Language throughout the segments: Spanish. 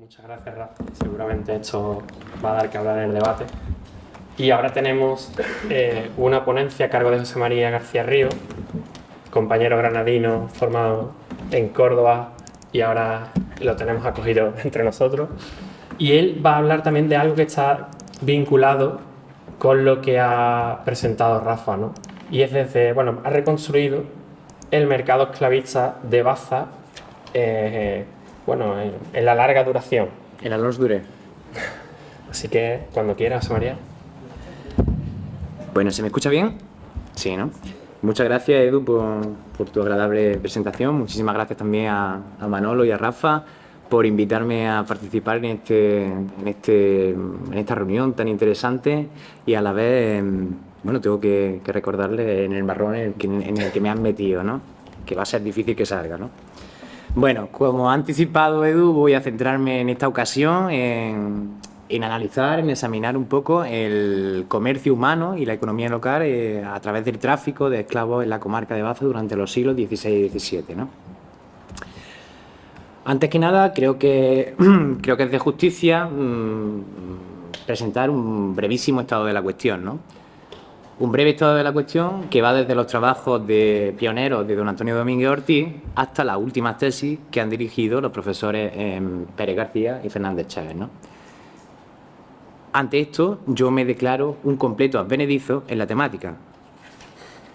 Muchas gracias, Rafa. Seguramente esto va a dar que hablar en el debate. Y ahora tenemos una ponencia a cargo de José María García Río, compañero granadino formado en Córdoba y ahora lo tenemos acogido entre nosotros. Y él va a hablar también de algo que está vinculado con lo que ha presentado Rafa, ¿no? Y es desde, bueno, ha reconstruido el mercado esclavista de Baza, bueno, en la larga duración. En la Lons Duré. Así que cuando quieras, José María. Bueno, ¿se me escucha bien? Sí, ¿no? Muchas gracias, Edu, por tu agradable presentación. Muchísimas gracias también a Manolo y a Rafa por invitarme a participar en esta reunión tan interesante y a la vez, bueno, tengo que recordarle en el marrón en el que me han metido, ¿no? Que va a ser difícil que salga, ¿no? Bueno, como ha anticipado Edu, voy a centrarme en esta ocasión en analizar, en examinar un poco el comercio humano y la economía local a través del tráfico de esclavos en la comarca de Baza durante los siglos XVI y XVII, ¿no? Antes que nada, creo que es de justicia presentar un brevísimo estado de la cuestión, ¿no? Un breve estado de la cuestión que va desde los trabajos de pioneros de don Antonio Domínguez Ortiz hasta las últimas tesis que han dirigido los profesores Pérez García y Fernández Chávez, ¿no? Ante esto, yo me declaro un completo advenedizo en la temática.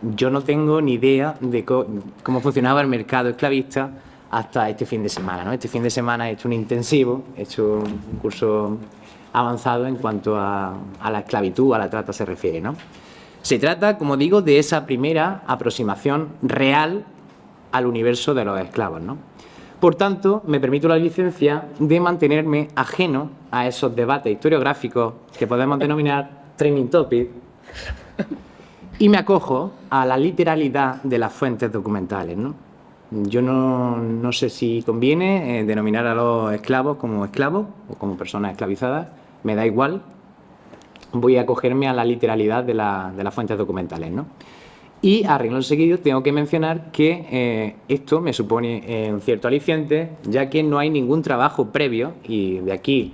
Yo no tengo ni idea de cómo funcionaba el mercado esclavista hasta este fin de semana, ¿no? Este fin de semana he hecho un intensivo, he hecho un curso avanzado en cuanto a la esclavitud, a la trata se refiere, ¿no? Se trata, como digo, de esa primera aproximación real al universo de los esclavos, ¿no? Por tanto, me permito la licencia de mantenerme ajeno a esos debates historiográficos que podemos denominar training topic y me acojo a la literalidad de las fuentes documentales, ¿no? Yo no sé si conviene denominar a los esclavos como esclavos o como personas esclavizadas, me da igual. Voy a acogerme a la literalidad de las fuentes documentales, ¿no? Y a renglón seguido tengo que mencionar que esto me supone un cierto aliciente, ya que no hay ningún trabajo previo, y de aquí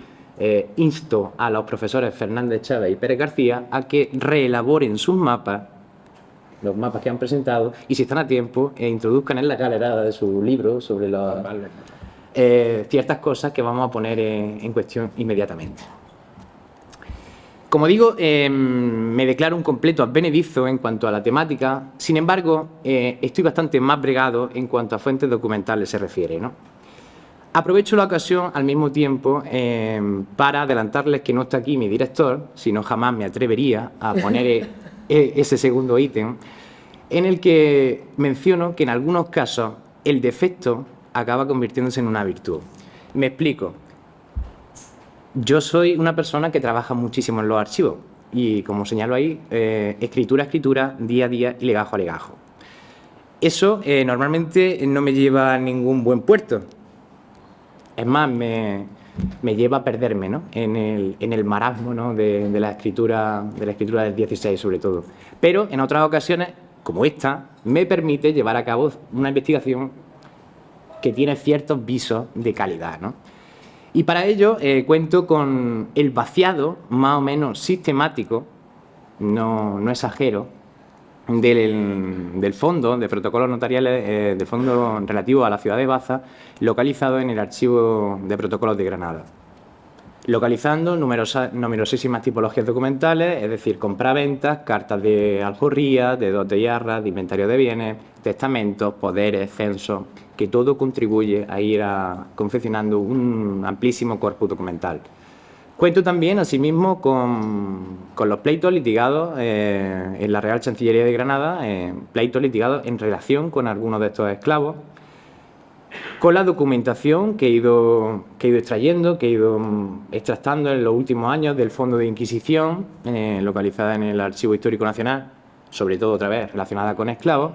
insto a los profesores Fernández Chávez y Pérez García a que reelaboren sus mapas, los mapas que han presentado, y si están a tiempo, introduzcan en la galerada de su libro sobre ciertas cosas que vamos a poner en cuestión inmediatamente. Como digo, me declaro un completo advenedizo en cuanto a la temática, sin embargo, estoy bastante más bregado en cuanto a fuentes documentales se refiere, ¿no? Aprovecho la ocasión al mismo tiempo para adelantarles que no está aquí mi director, si no jamás me atrevería a poner ese segundo ítem, en el que menciono que en algunos casos el defecto acaba convirtiéndose en una virtud. Me explico. Yo soy una persona que trabaja muchísimo en los archivos y, como señalo ahí, escritura a escritura, día a día y legajo a legajo. Eso normalmente no me lleva a ningún buen puerto. Es más, me lleva a perderme, ¿no? en el marasmo, ¿no? de la escritura del 16 sobre todo. Pero en otras ocasiones, como esta, me permite llevar a cabo una investigación que tiene ciertos visos de calidad, ¿no? Y para ello cuento con el vaciado más o menos sistemático, no exagero, del fondo de protocolos notariales, del fondo relativo a la ciudad de Baza, localizado en el Archivo de Protocolos de Granada. Localizando numerosísimas tipologías documentales, es decir, compraventas, cartas de alforría, de dote y arras, de inventario de bienes, testamentos, poderes, censos, que todo contribuye a ir confeccionando un amplísimo corpus documental. Cuento también, asimismo, con los pleitos litigados en la Real Chancillería de Granada, pleitos litigados en relación con algunos de estos esclavos, con la documentación que he ido extrayendo, que he ido extractando en los últimos años del Fondo de Inquisición, localizada en el Archivo Histórico Nacional, sobre todo otra vez relacionada con esclavos,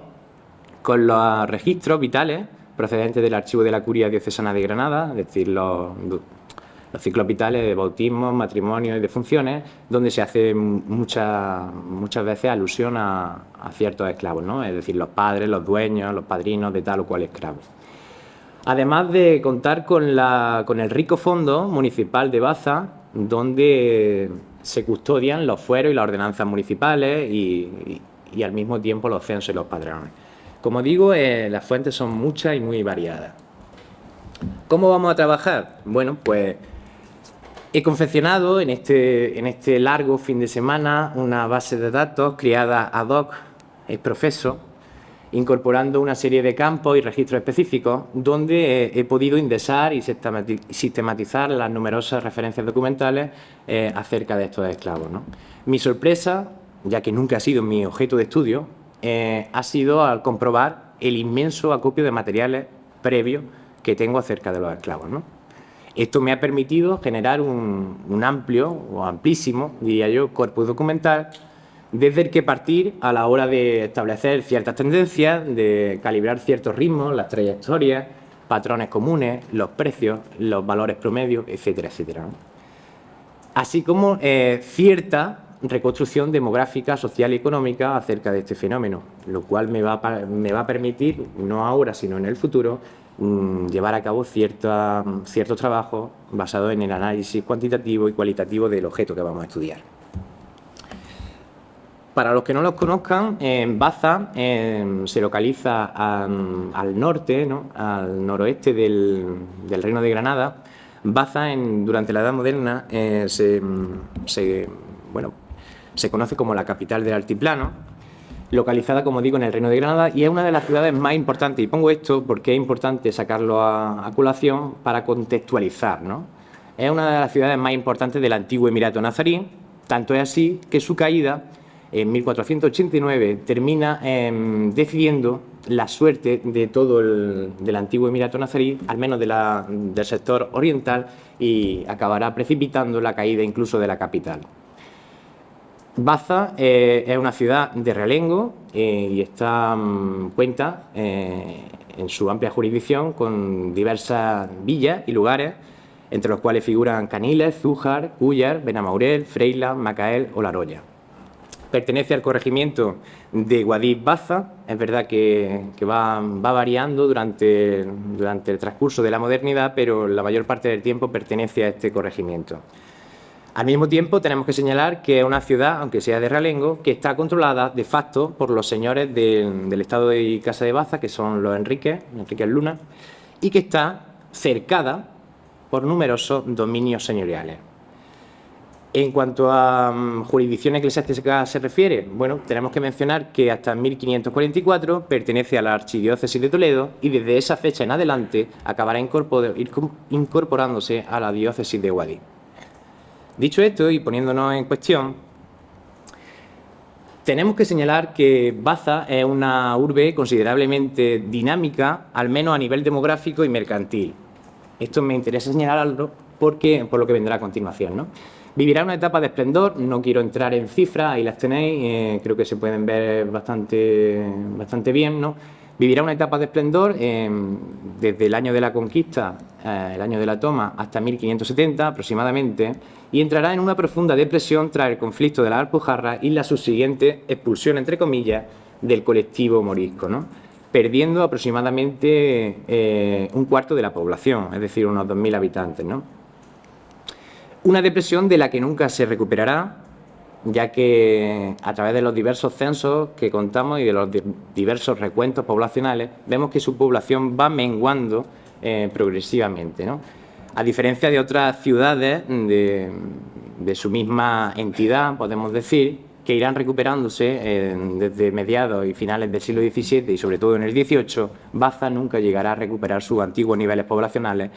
con los registros vitales procedentes del Archivo de la Curia Diocesana de Granada, es decir, los ciclos vitales de bautismos, matrimonios y defunciones, donde se hace muchas veces alusión a ciertos esclavos, ¿no? Es decir, los padres, los dueños, los padrinos de tal o cual esclavo. Además de contar con el rico fondo municipal de Baza, donde se custodian los fueros y las ordenanzas municipales y al mismo tiempo los censos y los padrones. Como digo, las fuentes son muchas y muy variadas. ¿Cómo vamos a trabajar? Bueno, pues he confeccionado en este largo fin de semana una base de datos creada ad hoc, ex professo, incorporando una serie de campos y registros específicos donde he podido indexar y sistematizar las numerosas referencias documentales acerca de estos esclavos, ¿no? Mi sorpresa, ya que nunca ha sido mi objeto de estudio, ha sido al comprobar el inmenso acopio de materiales previos que tengo acerca de los esclavos, ¿no? Esto me ha permitido generar un amplio o amplísimo, diría yo, corpus documental desde el que partir a la hora de establecer ciertas tendencias, de calibrar ciertos ritmos, las trayectorias, patrones comunes, los precios, los valores promedios, etcétera, etcétera, ¿no? Así como cierta reconstrucción demográfica, social y económica acerca de este fenómeno, lo cual me va a permitir, no ahora sino en el futuro, llevar a cabo ciertos trabajos basados en el análisis cuantitativo y cualitativo del objeto que vamos a estudiar. Para los que no los conozcan, Baza se localiza al norte, ¿no?, al noroeste del Reino de Granada. Baza, durante la Edad Moderna, se conoce como la capital del altiplano, localizada, como digo, en el Reino de Granada, y es una de las ciudades más importantes. Y pongo esto porque es importante sacarlo a colación para contextualizar, ¿no? Es una de las ciudades más importantes del antiguo Emirato nazarí, tanto es así que su caída en 1489 termina decidiendo la suerte de todo del antiguo Emirato nazarí, al menos del sector oriental, y acabará precipitando la caída incluso de la capital. Baza es una ciudad de realengo y cuenta en su amplia jurisdicción con diversas villas y lugares, entre los cuales figuran Caniles, Zújar, Cúllar, Benamaurel, Freilas, Macael o La Roya. Pertenece al corregimiento de Guadix-Baza. Es verdad que va variando durante el transcurso de la modernidad, pero la mayor parte del tiempo pertenece a este corregimiento. Al mismo tiempo, tenemos que señalar que es una ciudad, aunque sea de realengo, que está controlada de facto por los señores del Estado y Casa de Baza, que son los Enríquez Luna, y que está cercada por numerosos dominios señoriales. En cuanto a jurisdicción eclesiástica se refiere, bueno, tenemos que mencionar que hasta 1544 pertenece a la Archidiócesis de Toledo y desde esa fecha en adelante acabará incorporándose a la Diócesis de Guadix. Dicho esto y poniéndonos en cuestión, tenemos que señalar que Baza es una urbe considerablemente dinámica, al menos a nivel demográfico y mercantil. Esto me interesa señalarlo por lo que vendrá a continuación, ¿no? Vivirá una etapa de esplendor, no quiero entrar en cifras, ahí las tenéis, creo que se pueden ver bastante bien, ¿no? Vivirá una etapa de esplendor desde el año de la conquista, el año de la toma, hasta 1570 aproximadamente, y entrará en una profunda depresión tras el conflicto de la Alpujarra y la subsiguiente expulsión, entre comillas, del colectivo morisco, ¿no?, perdiendo aproximadamente un cuarto de la población, es decir, unos 2000 habitantes, ¿no? Una depresión de la que nunca se recuperará, ya que a través de los diversos censos que contamos y de los diversos recuentos poblacionales, vemos que su población va menguando progresivamente, ¿no? A diferencia de otras ciudades de su misma entidad, podemos decir, que irán recuperándose desde mediados y finales del siglo XVII y sobre todo en el XVIII, Baza nunca llegará a recuperar sus antiguos niveles poblacionales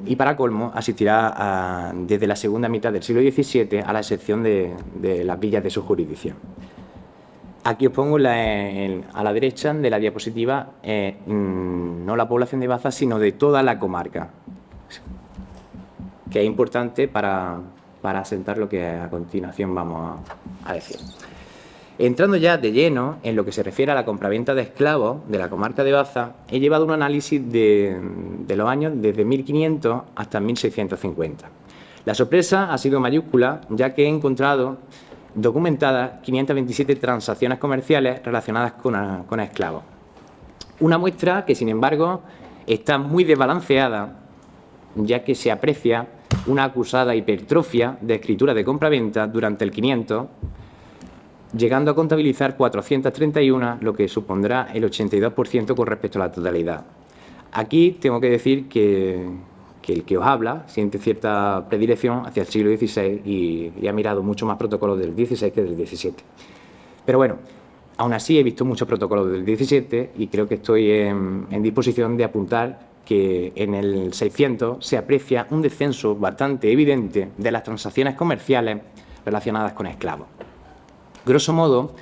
y para colmo asistirá desde la segunda mitad del siglo XVII a la excepción de las villas de su jurisdicción. Aquí os pongo a la derecha de la diapositiva no la población de Baza, sino de toda la comarca, que es importante para asentar lo que a continuación vamos a decir. Entrando ya de lleno en lo que se refiere a la compraventa de esclavos de la comarca de Baza, he llevado un análisis de los años desde 1500 hasta 1650. La sorpresa ha sido mayúscula, ya que he encontrado documentadas 527 transacciones comerciales relacionadas con esclavos. Una muestra que, sin embargo, está muy desbalanceada, ya que se aprecia una acusada hipertrofia de escritura de compraventa durante el 500, llegando a contabilizar 431, lo que supondrá el 82% con respecto a la totalidad. Aquí tengo que decir que el que os habla siente cierta predilección hacia el siglo XVI y ha mirado mucho más protocolos del XVI que del XVII. Pero bueno, aún así he visto muchos protocolos del XVII y creo que estoy en disposición de apuntar que en el 600 se aprecia un descenso bastante evidente de las transacciones comerciales relacionadas con esclavos. Grosso modo,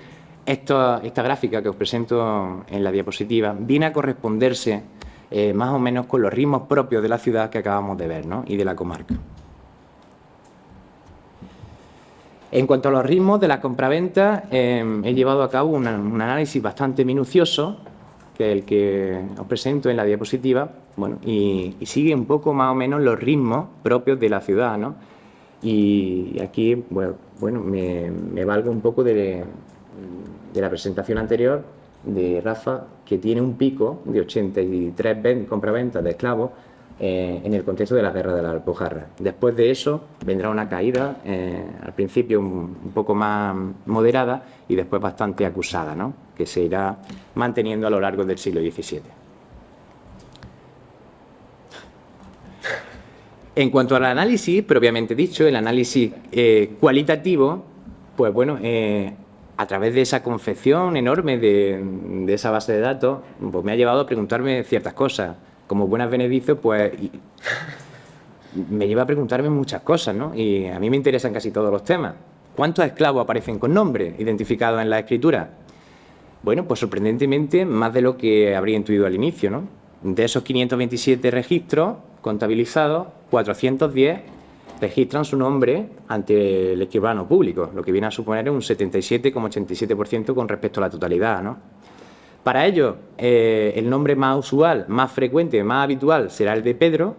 esta gráfica que os presento en la diapositiva viene a corresponderse más o menos con los ritmos propios de la ciudad que acabamos de ver, ¿no? Y de la comarca. En cuanto a los ritmos de la compraventa, he llevado a cabo un análisis bastante minucioso, que es el que os presento en la diapositiva, bueno, y sigue un poco más o menos los ritmos propios de la ciudad, ¿no? Y aquí, bueno, me valgo un poco de la presentación anterior de Rafa, que tiene un pico de 83 compraventas de esclavos en el contexto de la guerra de la Alpujarra. Después de eso vendrá una caída, al principio un poco más moderada y después bastante acusada, ¿no? Que se irá manteniendo a lo largo del siglo XVII. En cuanto al análisis, propiamente dicho, el análisis cualitativo, pues bueno, a través de esa confección enorme de esa base de datos, pues me ha llevado a preguntarme ciertas cosas. Como buen advenedizo, pues me lleva a preguntarme muchas cosas, ¿no? Y a mí me interesan casi todos los temas. ¿Cuántos esclavos aparecen con nombre identificados en la escritura? Bueno, pues sorprendentemente más de lo que habría intuido al inicio, ¿no? De esos 527 registros contabilizados, 410 registran su nombre ante el escribano público, lo que viene a suponer un 77,87% con respecto a la totalidad, ¿no? Para ello, el nombre más usual, más frecuente, más habitual será el de Pedro,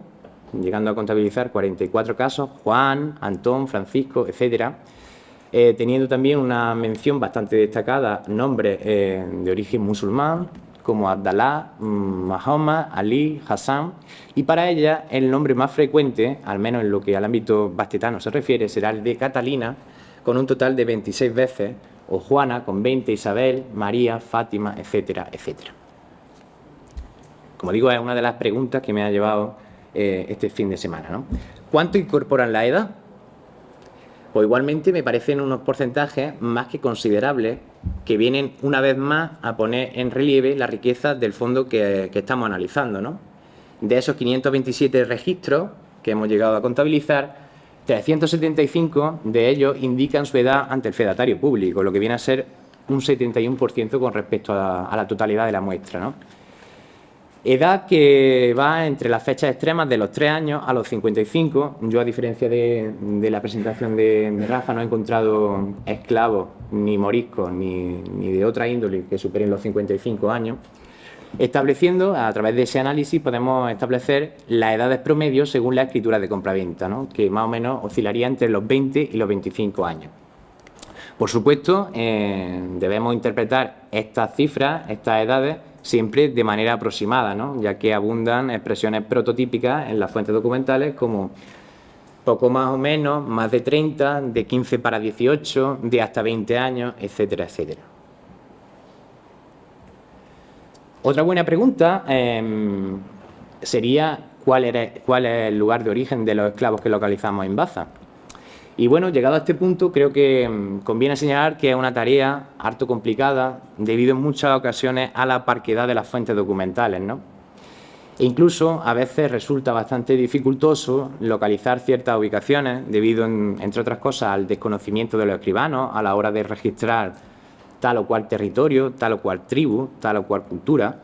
llegando a contabilizar 44 casos, Juan, Antón, Francisco, etcétera, teniendo también una mención bastante destacada, nombres de origen musulmán, como Abdalá, Mahoma, Ali, Hassan, y para ella el nombre más frecuente, al menos en lo que al ámbito bastetano se refiere, será el de Catalina, con un total de 26 veces, o Juana, con 20, Isabel, María, Fátima, etcétera, etcétera. Como digo, es una de las preguntas que me ha llevado este fin de semana, ¿no? ¿Cuánto incorporan la edad? Pues igualmente me parecen unos porcentajes más que considerables que vienen una vez más a poner en relieve la riqueza del fondo que estamos analizando, ¿no? De esos 527 registros que hemos llegado a contabilizar, 375 de ellos indican su edad ante el fedatario público, lo que viene a ser un 71% con respecto a la totalidad de la muestra, ¿no? Edad que va entre las fechas extremas de los 3 años a los 55. Yo, a diferencia de la presentación de Rafa, no he encontrado esclavos, ni moriscos, ni de otra índole que superen los 55 años. Estableciendo, a través de ese análisis, podemos establecer las edades promedio según la escritura de compraventa, ¿no? Que más o menos oscilaría entre los 20 y los 25 años. Por supuesto, debemos interpretar estas cifras, estas edades, siempre de manera aproximada, ¿no? Ya que abundan expresiones prototípicas en las fuentes documentales como poco más o menos, más de 30, de 15 para 18, de hasta 20 años, etcétera, etcétera. Otra buena pregunta sería ¿cuál es el lugar de origen de los esclavos que localizamos en Baza? Y bueno, llegado a este punto, creo que conviene señalar que es una tarea harto complicada debido en muchas ocasiones a la parquedad de las fuentes documentales, ¿no? E incluso a veces resulta bastante dificultoso localizar ciertas ubicaciones debido, entre otras cosas, al desconocimiento de los escribanos a la hora de registrar tal o cual territorio, tal o cual tribu, tal o cual cultura.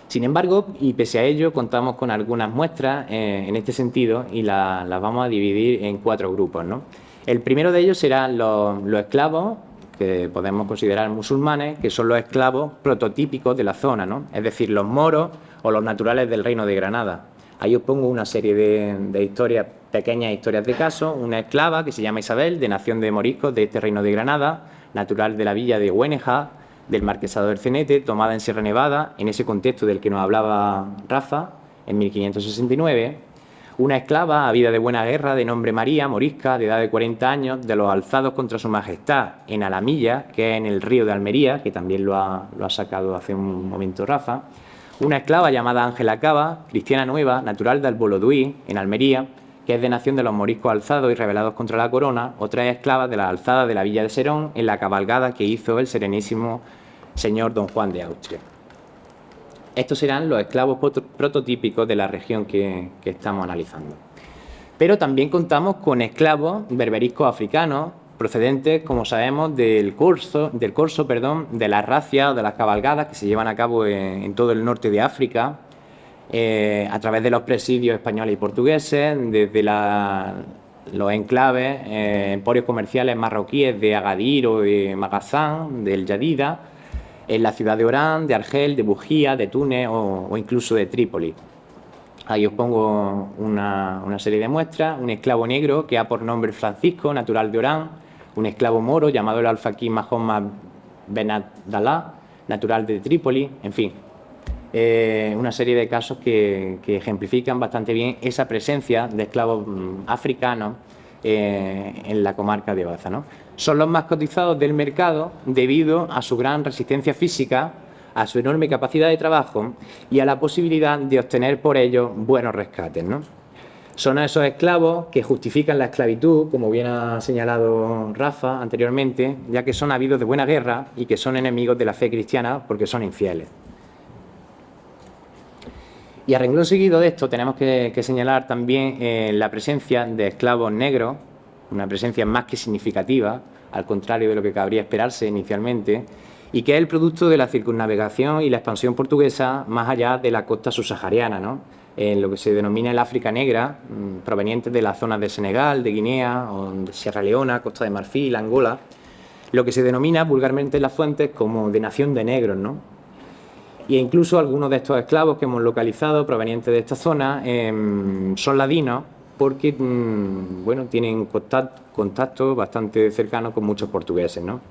Sin embargo, y pese a ello, contamos con algunas muestras en este sentido y las vamos a dividir en 4 grupos, ¿no? El primero de ellos serán los esclavos, que podemos considerar musulmanes, que son los esclavos prototípicos de la zona, ¿no? Es decir, los moros o los naturales del Reino de Granada. Ahí os pongo una serie de historias, pequeñas historias de casos. Una esclava que se llama Isabel, de nación de moriscos de este Reino de Granada, natural de la villa de Güeneja, del Marquesado del Cenete, tomada en Sierra Nevada, en ese contexto del que nos hablaba Rafa, en 1569. Una esclava, habida de buena guerra, de nombre María, morisca, de edad de 40 años, de los alzados contra su majestad en Alamilla, que es en el río de Almería, que también lo ha sacado hace un momento Rafa. Una esclava llamada Ángela Cava, cristiana nueva, natural de Alboloduí, en Almería, que es de nación de los moriscos alzados y rebelados contra la corona, o tres esclavas de la alzada de la villa de Serón en la cabalgada que hizo el serenísimo señor don Juan de Austria. Estos serán los esclavos prototípicos de la región que estamos analizando. Pero también contamos con esclavos berberiscos africanos, procedentes, como sabemos, del corso, de las racias o de las cabalgadas que se llevan a cabo en todo el norte de África, a través de los presidios españoles y portugueses, desde los enclaves, emporios comerciales marroquíes de Agadir o de Magazán, del Yadida, en la ciudad de Orán, de Argel, de Bujía, de Túnez o incluso de Trípoli. Ahí os pongo una serie de muestras. Un esclavo negro que ha por nombre Francisco, natural de Orán. Un esclavo moro llamado el alfaquí Mahoma Ben Abdallah, natural de Trípoli. En fin, una serie de casos que ejemplifican bastante bien esa presencia de esclavos africanos en la comarca de Baza, ¿no? Son los más cotizados del mercado debido a su gran resistencia física, a su enorme capacidad de trabajo y a la posibilidad de obtener por ello buenos rescates, ¿no? Son esos esclavos que justifican la esclavitud, como bien ha señalado Rafa anteriormente, ya que son habidos de buena guerra y que son enemigos de la fe cristiana porque son infieles. Y a renglón seguido de esto tenemos que señalar también la presencia de esclavos negros, una presencia más que significativa, al contrario de lo que cabría esperarse inicialmente, y que es el producto de la circunnavegación y la expansión portuguesa más allá de la costa subsahariana, ¿no? En lo que se denomina el África Negra, provenientes de las zonas de Senegal, de Guinea, o de Sierra Leona, Costa de Marfil, Angola, lo que se denomina vulgarmente en las fuentes como de nación de negros, ¿no? E incluso algunos de estos esclavos que hemos localizado provenientes de esta zona son ladinos porque bueno, tienen contacto bastante cercano con muchos portugueses, ¿no?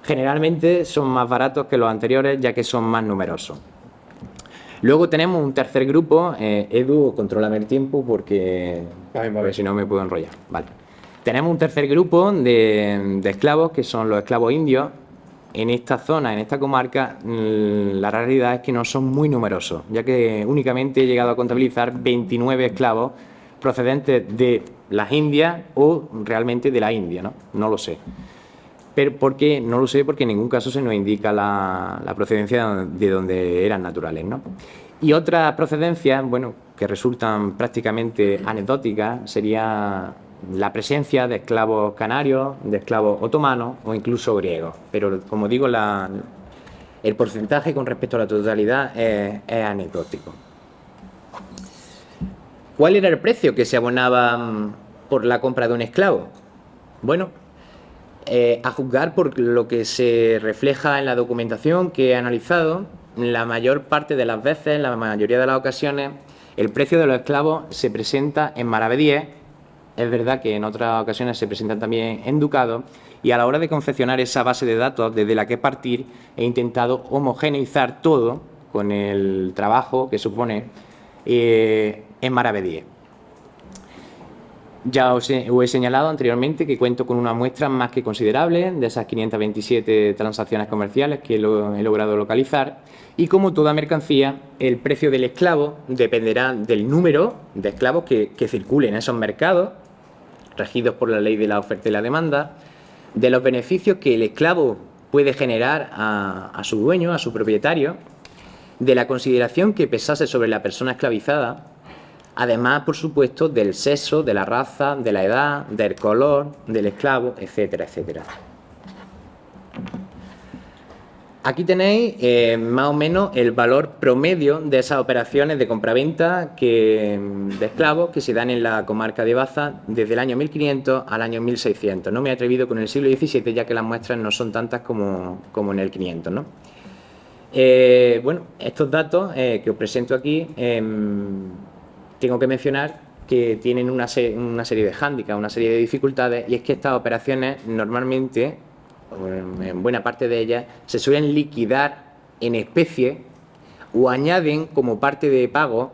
Generalmente son más baratos que los anteriores ya que son más numerosos. Luego tenemos un tercer grupo. Edu, contrólame el tiempo porque si no me puedo enrollar. Vale. Tenemos un tercer grupo de esclavos que son los esclavos indios. En esta zona, en esta comarca, la realidad es que no son muy numerosos, ya que únicamente he llegado a contabilizar 29 esclavos procedentes de las Indias o realmente de la India, ¿no? No lo sé. Pero porque no lo sé porque en ningún caso se nos indica la procedencia de donde eran naturales, ¿no? Y otras procedencias, bueno, que resultan prácticamente anecdóticas, sería la presencia de esclavos canarios, de esclavos otomanos o incluso griegos. Pero, como digo, el porcentaje con respecto a la totalidad es anecdótico. ¿Cuál era el precio que se abonaba por la compra de un esclavo? Bueno, a juzgar por lo que se refleja en la documentación que he analizado, la mayor parte de las veces, en la mayoría de las ocasiones, el precio de los esclavos se presenta en maravedíes. Es verdad que en otras ocasiones se presentan también en ducados, y a la hora de confeccionar esa base de datos desde la que partir he intentado homogeneizar todo con el trabajo que supone en maravedíes. Ya os he señalado anteriormente que cuento con una muestra más que considerable de esas 527 transacciones comerciales que he logrado localizar, y como toda mercancía, el precio del esclavo dependerá del número de esclavos que circulen en esos mercados, regidos por la ley de la oferta y la demanda, de los beneficios que el esclavo puede generar a su dueño, a su propietario, de la consideración que pesase sobre la persona esclavizada, además, por supuesto, del sexo, de la raza, de la edad, del color del esclavo, etcétera, etcétera. Aquí tenéis más o menos el valor promedio de esas operaciones de compraventa de esclavos que se dan en la comarca de Baza desde el año 1500 al año 1600. No me he atrevido con el siglo XVII, ya que las muestras no son tantas como en el 500, ¿no? Bueno, estos datos que os presento aquí, tengo que mencionar que tienen una serie de hándicaps, una serie de dificultades, y es que estas operaciones normalmente en buena parte de ellas, se suelen liquidar en especie o añaden como parte de pago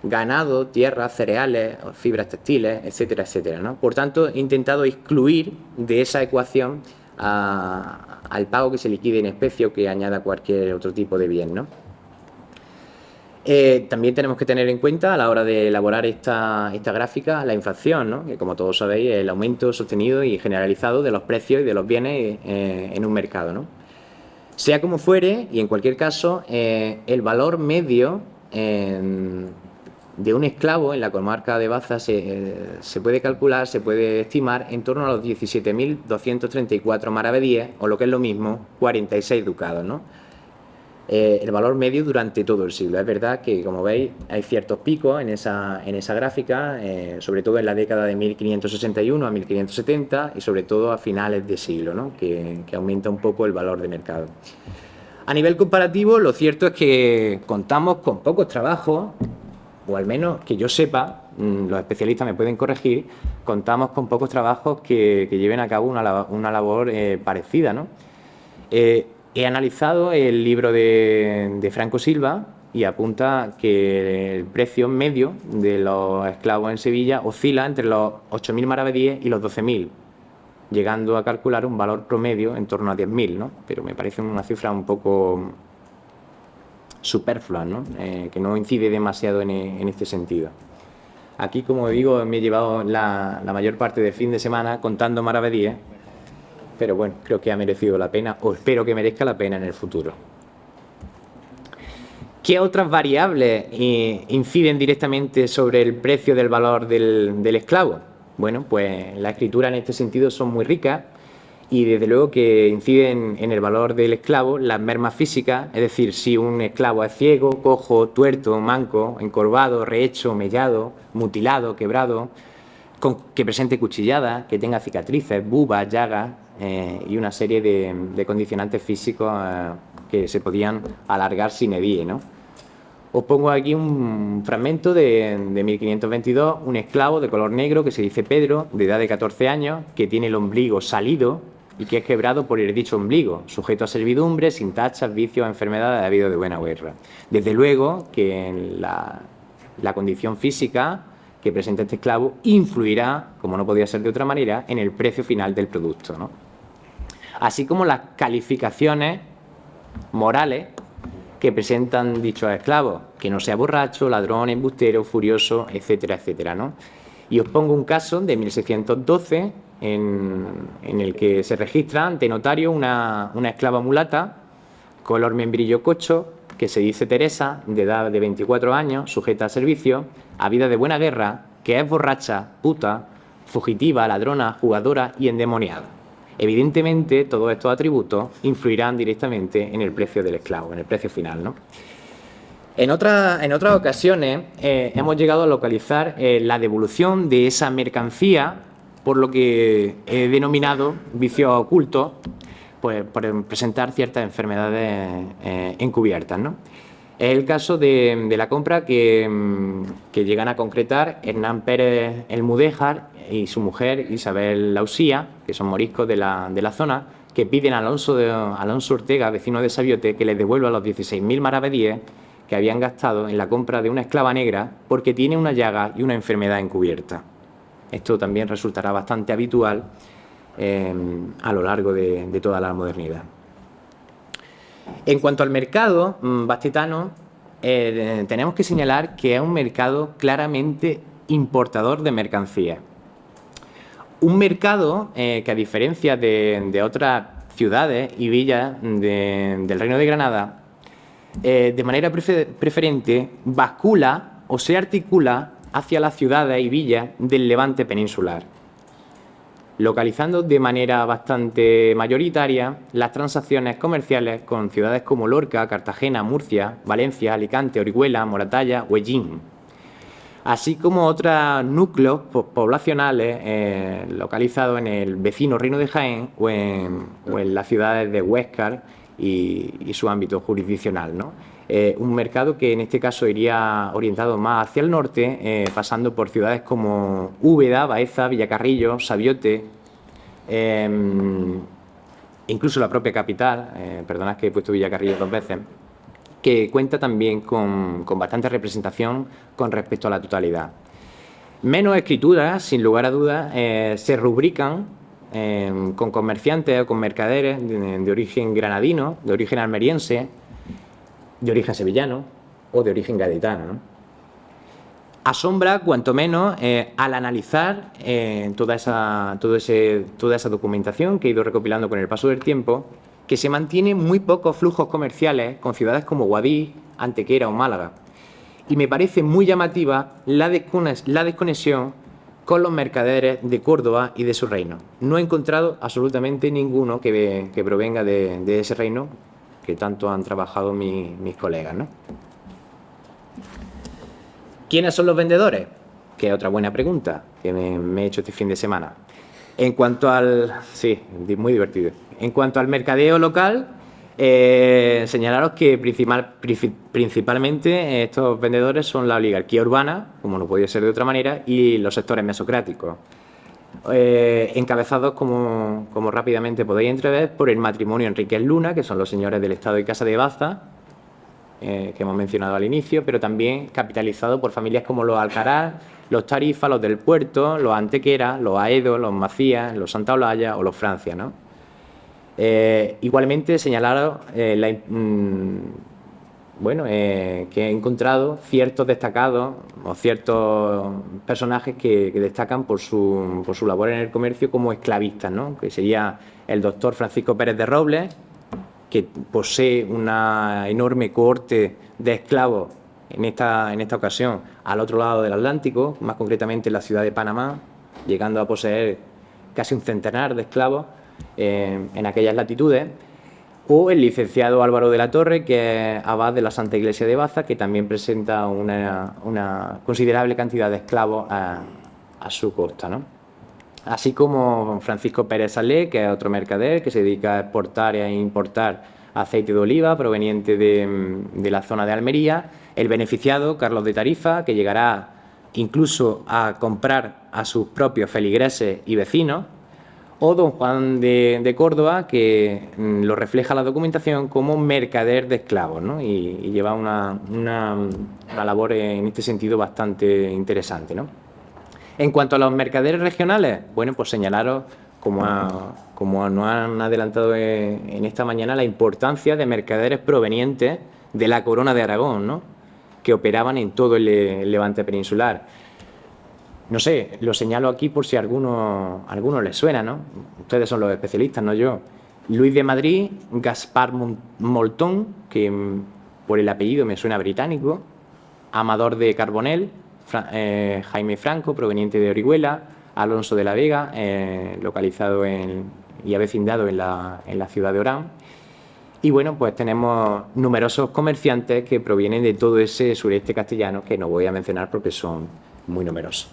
ganado, tierra, cereales, fibras textiles, etcétera, etcétera, ¿no? Por tanto, he intentado excluir de esa ecuación al pago que se liquide en especie o que añada cualquier otro tipo de bien, ¿no? También tenemos que tener en cuenta a la hora de elaborar esta gráfica la inflación, ¿no? Que, como todos sabéis, es el aumento sostenido y generalizado de los precios y de los bienes en un mercado, ¿no? Sea como fuere, y en cualquier caso, el valor medio de un esclavo en la comarca de Baza se puede calcular, se puede estimar en torno a los 17.234 maravedíes, o lo que es lo mismo, 46 ducados, ¿no? El valor medio durante todo el siglo. Es verdad que, como veis, hay ciertos picos en esa gráfica, sobre todo en la década de 1561 a 1570 y sobre todo a finales de siglo, ¿no? que aumenta un poco el valor de mercado. A nivel comparativo, lo cierto es que contamos con pocos trabajos, o al menos que yo sepa, los especialistas me pueden corregir, contamos con pocos trabajos que lleven a cabo una labor parecida, ¿no? He analizado el libro de Franco Silva y apunta que el precio medio de los esclavos en Sevilla oscila entre los 8.000 maravedíes y los 12.000, llegando a calcular un valor promedio en torno a 10.000, ¿no? Pero me parece una cifra un poco superflua, ¿no? Que no incide demasiado en este sentido. Aquí, como digo, me he llevado la mayor parte del fin de semana contando maravedíes, pero bueno, creo que ha merecido la pena, o espero que merezca la pena en el futuro. ¿Qué otras variables inciden directamente sobre el precio del valor del esclavo? Bueno, pues las escrituras en este sentido son muy ricas y desde luego que inciden en el valor del esclavo las mermas físicas, es decir, si un esclavo es ciego, cojo, tuerto, manco, encorvado, rehecho, mellado, mutilado, quebrado, que presente cuchilladas, que tenga cicatrices, bubas, llagas y una serie de condicionantes físicos que se podían alargar sin edie, ¿no? Os pongo aquí un fragmento de 1522, un esclavo de color negro que se dice Pedro, de edad de 14 años, que tiene el ombligo salido y que es quebrado por el dicho ombligo, sujeto a servidumbre, sin tachas, vicios, enfermedades, habido de buena guerra. Desde luego que en la condición física que presenta este esclavo influirá, como no podía ser de otra manera, en el precio final del producto, ¿no? Así como las calificaciones morales que presentan dichos esclavos, que no sea borracho, ladrón, embustero, furioso, etcétera, etcétera, ¿no? Y os pongo un caso de 1612 en el que se registra ante notario una esclava mulata, color membrillo cocho, que se dice Teresa, de edad de 24 años, sujeta a servicio, habida de buena guerra, que es borracha, puta, fugitiva, ladrona, jugadora y endemoniada. Evidentemente, todos estos atributos influirán directamente en el precio del esclavo, en el precio final, ¿no? En otras ocasiones hemos llegado a localizar la devolución de esa mercancía por lo que he denominado vicios ocultos, pues por presentar ciertas enfermedades encubiertas, ¿no? Es el caso de la compra que llegan a concretar Hernán Pérez el Mudéjar y su mujer Isabel Lausía, que son moriscos de la zona, que piden a Alonso Ortega, vecino de Sabiote, que les devuelva los 16.000 maravedíes que habían gastado en la compra de una esclava negra porque tiene una llaga y una enfermedad encubierta. Esto también resultará bastante habitual a lo largo de toda la modernidad. En cuanto al mercado bastetano, tenemos que señalar que es un mercado claramente importador de mercancías. Un mercado que, a diferencia de otras ciudades y villas del Reino de Granada, de manera preferente bascula o se articula hacia las ciudades y villas del Levante peninsular, localizando de manera bastante mayoritaria las transacciones comerciales con ciudades como Lorca, Cartagena, Murcia, Valencia, Alicante, Orihuela, Moratalla o Ellín, así como otros núcleos poblacionales localizados en el vecino Reino de Jaén o en las ciudades de Huéscar y su ámbito jurisdiccional, ¿no? Un mercado que en este caso iría orientado más hacia el norte, pasando por ciudades como Úbeda, Baeza, Villacarrillo, Sabiote, incluso la propia capital, perdonad que he puesto Villacarrillo 2 veces, que cuenta también con bastante representación con respecto a la totalidad. Menos escrituras, sin lugar a dudas, se rubrican con comerciantes o con mercaderes de origen granadino, de origen almeriense, de origen sevillano o de origen gaditano, ¿no? Asombra, cuanto menos, al analizar toda esa documentación que he ido recopilando con el paso del tiempo, que se mantiene muy pocos flujos comerciales con ciudades como Guadix, Antequera o Málaga. Y me parece muy llamativa la desconexión con los mercaderes de Córdoba y de su reino. No he encontrado absolutamente ninguno que provenga de ese reino que tanto han trabajado mis colegas, ¿no? ¿Quiénes son los vendedores? Que es otra buena pregunta que me he hecho este fin de semana. En cuanto al... Sí, muy divertido. En cuanto al mercadeo local, señalaros que principalmente estos vendedores son la oligarquía urbana, como no podía ser de otra manera, y los sectores mesocráticos, encabezados, como rápidamente podéis entrever, por el matrimonio Enríquez Luna, que son los señores del Estado y Casa de Baza, que hemos mencionado al inicio, pero también capitalizado por familias como los Alcaraz, los Tarifa, los del Puerto, los Antequera, los Aedo, los Macías, los Santa Olalla o los Francia, ¿no? Igualmente señalaros que he encontrado ciertos destacados o ciertos personajes que destacan por su labor en el comercio como esclavistas, ¿no? Que sería el doctor Francisco Pérez de Robles, que posee una enorme cohorte de esclavos en esta ocasión al otro lado del Atlántico, más concretamente en la ciudad de Panamá, llegando a poseer casi un centenar de esclavos en aquellas latitudes, o el licenciado Álvaro de la Torre, que es abad de la Santa Iglesia de Baza, que también presenta una considerable cantidad de esclavos a su costa, ¿no? Así como Francisco Pérez Salé, que es otro mercader que se dedica a exportar e importar aceite de oliva proveniente de la zona de Almería, el beneficiado Carlos de Tarifa, que llegará incluso a comprar a sus propios feligreses y vecinos, o don Juan de Córdoba, que lo refleja la documentación como mercader de esclavos, ¿no? Y lleva una labor en este sentido bastante interesante, ¿no? En cuanto a los mercaderes regionales, bueno, pues señalaros, como nos han adelantado en esta mañana, la importancia de mercaderes provenientes de la Corona de Aragón, ¿no? Que operaban en todo el Levante peninsular. No sé, lo señalo aquí por si a alguno les suena, ¿no? Ustedes son los especialistas, no yo. Luis de Madrid, Gaspar Moltón, que por el apellido me suena británico, Amador de Carbonell, Jaime Franco, proveniente de Orihuela, Alonso de la Vega, localizado y avecindado en la ciudad de Orán. Y bueno, pues tenemos numerosos comerciantes que provienen de todo ese sureste castellano, que no voy a mencionar porque son muy numerosos.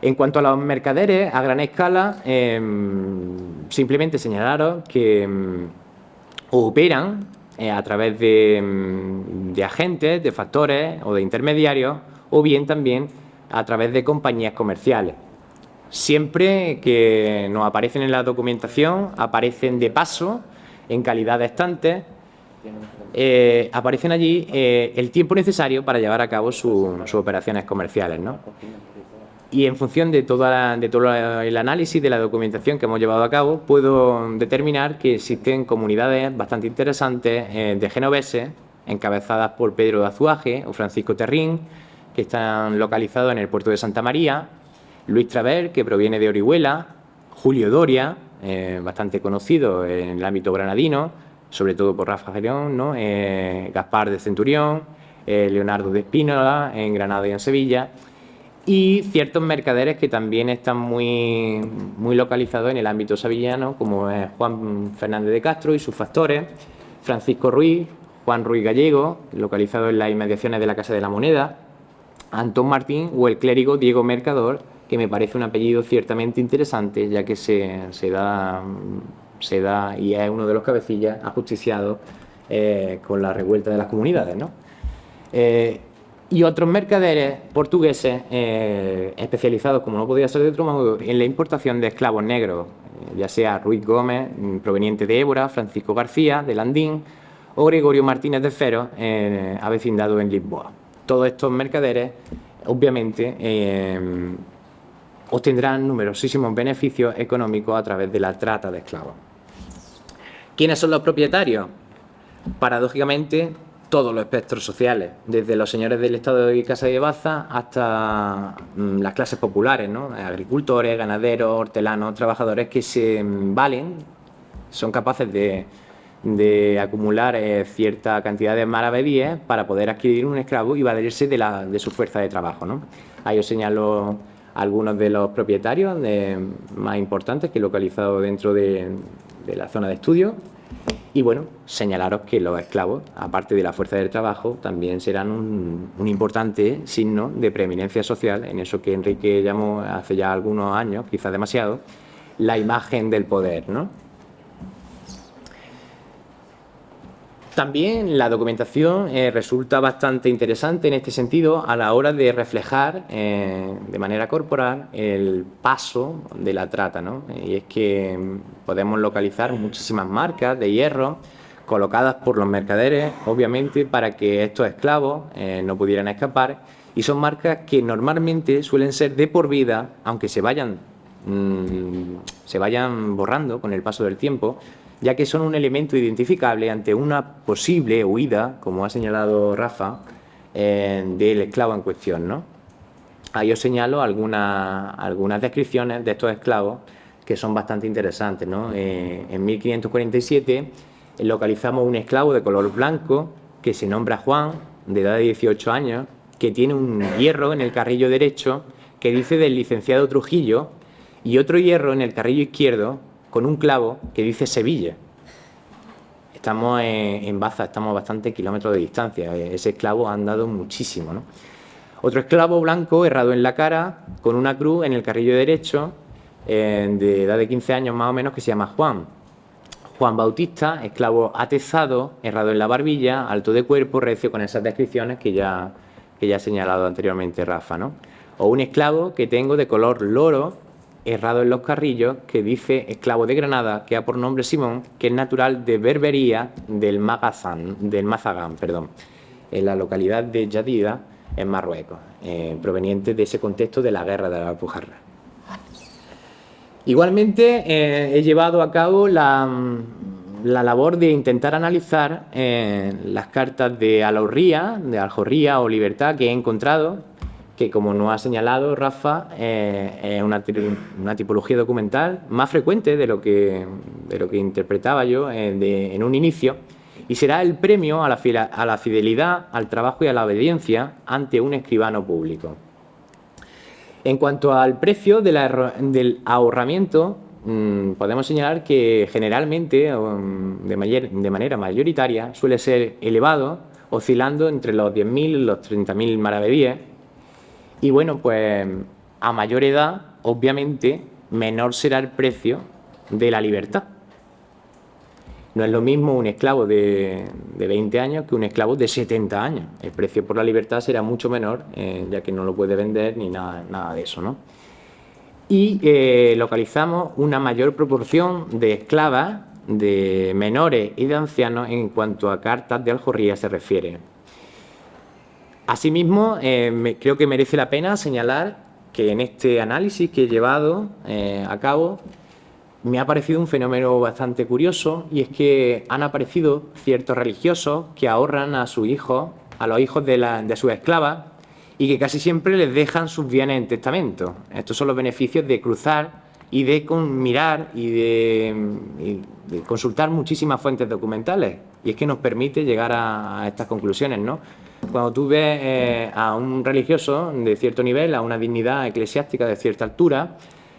En cuanto a los mercaderes a gran escala, simplemente señalaros que operan a través de agentes, de factores o de intermediarios, o bien también a través de compañías comerciales. Siempre que nos aparecen en la documentación, aparecen de paso, en calidad de estantes, aparecen allí el tiempo necesario para llevar a cabo sus operaciones comerciales, ¿no? Y en función de todo el análisis de la documentación que hemos llevado a cabo, puedo determinar que existen comunidades bastante interesantes de genoveses, encabezadas por Pedro de Azuaje o Francisco Terrín, que están localizados en el puerto de Santa María, Luis Traver, que proviene de Orihuela, Julio Doria, bastante conocido en el ámbito granadino, sobre todo por Rafa León, ¿no? Gaspar de Centurión, Leonardo de Espínola, en Granada y en Sevilla, y ciertos mercaderes que también están muy localizados en el ámbito sevillano, como es Juan Fernández de Castro y sus factores, Francisco Ruiz, Juan Ruiz Gallego, localizado en las inmediaciones de la Casa de la Moneda, Antón Martín o el clérigo Diego Mercador, que me parece un apellido ciertamente interesante, ya que se da y es uno de los cabecillas ajusticiados con la revuelta de las comunidades, ¿no? Y otros mercaderes portugueses especializados, como no podía ser de otro modo, en la importación de esclavos negros, ya sea Ruiz Gómez, proveniente de Évora, Francisco García, de Landín, o Gregorio Martínez de Fero, avecindado en Lisboa. Todos estos mercaderes, obviamente, obtendrán numerosísimos beneficios económicos a través de la trata de esclavos. ¿Quiénes son los propietarios? Paradójicamente, todos los espectros sociales, desde los señores del Estado de Casa de Baza hasta las clases populares, ¿no? Agricultores, ganaderos, hortelanos, trabajadores que se valen, son capaces de acumular cierta cantidad de maravedíes para poder adquirir un esclavo y valerse de su fuerza de trabajo, ¿no? Ahí os señalo algunos de los propietarios más importantes que he localizado dentro de la zona de estudio. Y bueno, señalaros que los esclavos, aparte de la fuerza del trabajo, también serán un importante signo de preeminencia social en eso que Enrique llamó hace ya algunos años, quizás demasiado, la imagen del poder, ¿no? También la documentación resulta bastante interesante en este sentido a la hora de reflejar de manera corporal el paso de la trata, ¿no? Y es que podemos localizar muchísimas marcas de hierro colocadas por los mercaderes, obviamente, para que estos esclavos no pudieran escapar, y son marcas que normalmente suelen ser de por vida, aunque se vayan borrando con el paso del tiempo, ya que son un elemento identificable ante una posible huida, como ha señalado Rafa, del esclavo en cuestión, ¿no? Ahí os señalo algunas descripciones de estos esclavos que son bastante interesantes, ¿no? En 1547 localizamos un esclavo de color blanco que se nombra Juan, de edad de 18 años, que tiene un hierro en el carrillo derecho que dice del licenciado Trujillo y otro hierro en el carrillo izquierdo con un clavo que dice Sevilla. Estamos en Baza, estamos a bastantes kilómetros de distancia. Ese esclavo ha andado muchísimo, ¿no? Otro esclavo blanco, herrado en la cara, con una cruz en el carrillo derecho, de edad de 15 años más o menos, que se llama Juan. Juan Bautista, esclavo atezado, herrado en la barbilla, alto de cuerpo, recio, con esas descripciones que ya ha señalado anteriormente Rafa, ¿no? O un esclavo que tengo de color loro, errado en los carrillos, que dice esclavo de Granada, que ha por nombre Simón, que es natural de Berbería del Mazagán, en la localidad de Yadida, en Marruecos, proveniente de ese contexto de la guerra de la Alpujarra. Igualmente, he llevado a cabo la labor de intentar analizar las cartas de Alhorría, de Aljorría o Libertad que he encontrado, que, como nos ha señalado Rafa, es una tipología documental más frecuente de lo que interpretaba yo en un inicio, y será el premio a la fidelidad, al trabajo y a la obediencia ante un escribano público. En cuanto al precio del ahorramiento, podemos señalar que generalmente, de manera mayoritaria, suele ser elevado, oscilando entre los 10.000 y los 30.000 maravedíes. Y bueno, pues a mayor edad, obviamente, menor será el precio de la libertad. No es lo mismo un esclavo de 20 años que un esclavo de 70 años. El precio por la libertad será mucho menor, ya que no lo puede vender ni nada de eso, ¿no? Y localizamos una mayor proporción de esclavas, de menores y de ancianos en cuanto a cartas de alforría se refiere. Asimismo, creo que merece la pena señalar que en este análisis que he llevado a cabo me ha parecido un fenómeno bastante curioso, y es que han aparecido ciertos religiosos que ahorran a sus hijos, a los hijos de sus esclavas, y que casi siempre les dejan sus bienes en testamento. Estos son los beneficios de cruzar y de mirar y de consultar muchísimas fuentes documentales, y es que nos permite llegar a estas conclusiones, ¿no? Cuando tú ves a un religioso de cierto nivel, a una dignidad eclesiástica de cierta altura,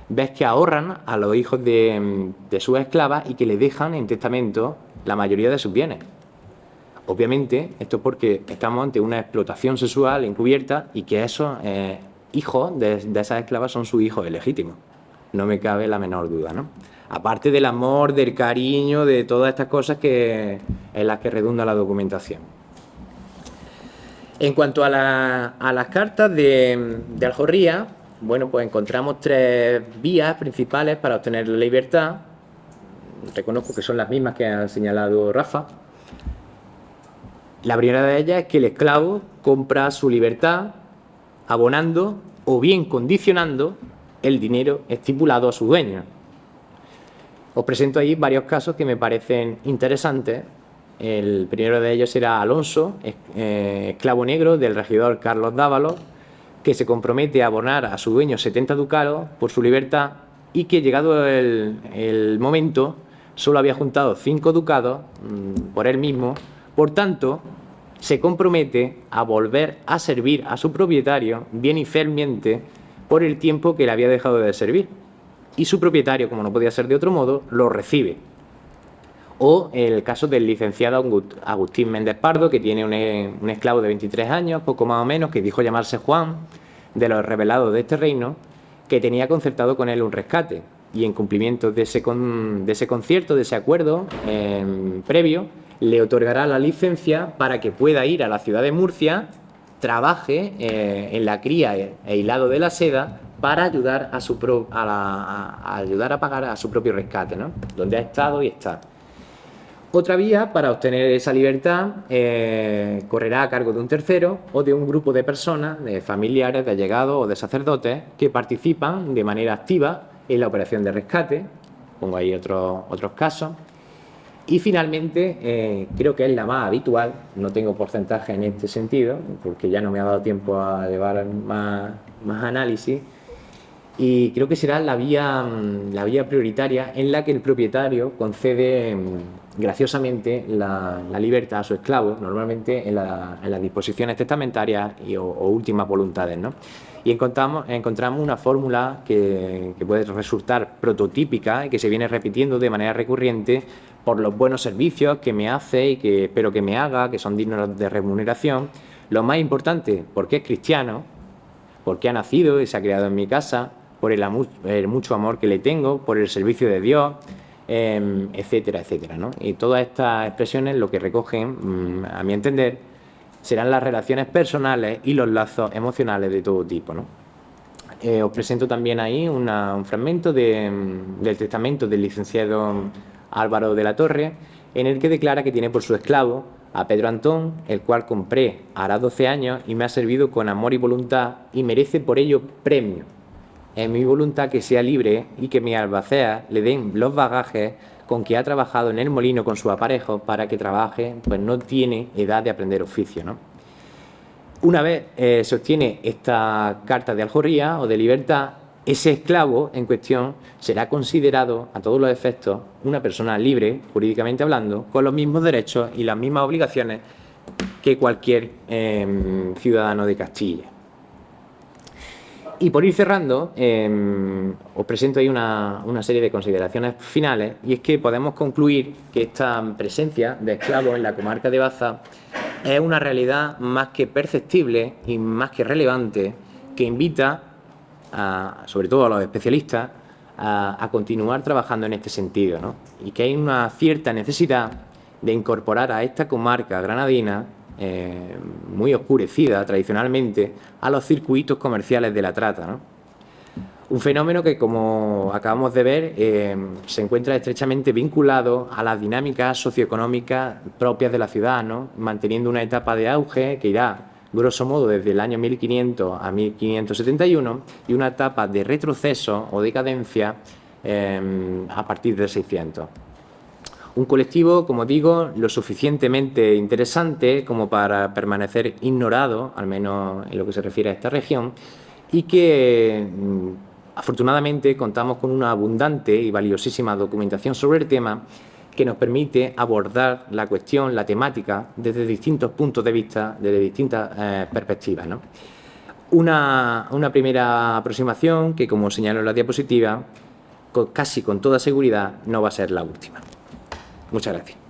ves que ahorran a los hijos de sus esclavas y que le dejan en testamento la mayoría de sus bienes. Obviamente, esto es porque estamos ante una explotación sexual encubierta, y que esos hijos de esas esclavas son sus hijos ilegítimos. No me cabe la menor duda, ¿no? Aparte del amor, del cariño, de todas estas cosas en las que redunda la documentación. En cuanto a las cartas de alforría, bueno, pues encontramos tres vías principales para obtener la libertad. Reconozco que son las mismas que ha señalado Rafa. La primera de ellas es que el esclavo compra su libertad abonando o bien condicionando el dinero estipulado a su dueño. Os presento ahí varios casos que me parecen interesantes. El primero de ellos era Alonso, esclavo negro del regidor Carlos Dávalos, que se compromete a abonar a su dueño 70 ducados por su libertad y que, llegado el momento, solo había juntado 5 ducados por él mismo. Por tanto, se compromete a volver a servir a su propietario bien y fielmente por el tiempo que le había dejado de servir. Y su propietario, como no podía ser de otro modo, lo recibe. O el caso del licenciado Agustín Méndez Pardo, que tiene un esclavo de 23 años, poco más o menos, que dijo llamarse Juan, de los revelados de este reino, que tenía concertado con él un rescate. Y en cumplimiento de ese concierto, de ese acuerdo previo, le otorgará la licencia para que pueda ir a la ciudad de Murcia, trabaje en la cría e hilado de la seda para ayudar a ayudar a pagar a su propio rescate, ¿no? Donde ha estado y está. Otra vía para obtener esa libertad correrá a cargo de un tercero o de un grupo de personas, de familiares, de allegados o de sacerdotes, que participan de manera activa en la operación de rescate. Pongo ahí otros casos. Y finalmente, creo que es la más habitual, no tengo porcentaje en este sentido, porque ya no me ha dado tiempo a llevar más análisis, y creo que será la vía prioritaria en la que el propietario concede graciosamente la libertad a su esclavo, normalmente en las disposiciones testamentarias o últimas voluntades, ¿no? Y encontramos una fórmula que puede resultar prototípica y que se viene repitiendo de manera recurrente por los buenos servicios que me hace y que espero que me haga, que son dignos de remuneración. Lo más importante, porque es cristiano, porque ha nacido y se ha criado en mi casa, por el mucho amor que le tengo, por el servicio de Dios, etcétera, etcétera, ¿no? Y todas estas expresiones lo que recogen, a mi entender, serán las relaciones personales y los lazos emocionales de todo tipo, ¿no? Os presento también ahí un fragmento del testamento del licenciado Álvaro de la Torre, en el que declara que tiene por su esclavo a Pedro Antón, el cual compré hará 12 años y me ha servido con amor y voluntad y merece por ello premio. Es mi voluntad que sea libre y que mis albaceas le den los bagajes con que ha trabajado en el molino con sus aparejos para que trabaje, pues no tiene edad de aprender oficio, ¿no? Una vez se obtiene esta carta de alforría o de libertad, ese esclavo en cuestión será considerado, a todos los efectos, una persona libre, jurídicamente hablando, con los mismos derechos y las mismas obligaciones que cualquier ciudadano de Castilla. Y por ir cerrando, os presento ahí una serie de consideraciones finales, y es que podemos concluir que esta presencia de esclavos en la comarca de Baza es una realidad más que perceptible y más que relevante, que invita, sobre todo a los especialistas, a continuar trabajando en este sentido, ¿no? Y que hay una cierta necesidad de incorporar a esta comarca granadina, muy oscurecida tradicionalmente, a los circuitos comerciales de la trata, ¿no? Un fenómeno que, como acabamos de ver, se encuentra estrechamente vinculado a las dinámicas socioeconómicas propias de la ciudad, ¿no? Manteniendo una etapa de auge que irá, grosso modo, desde el año 1500 a 1571, y una etapa de retroceso o decadencia a partir de 600. Un colectivo, como digo, lo suficientemente interesante como para permanecer ignorado, al menos en lo que se refiere a esta región, y que afortunadamente contamos con una abundante y valiosísima documentación sobre el tema que nos permite abordar la cuestión, la temática, desde distintos puntos de vista, desde distintas perspectivas, ¿no? Una primera aproximación que, como señalo en la diapositiva, casi con toda seguridad no va a ser la última. Muchas gracias.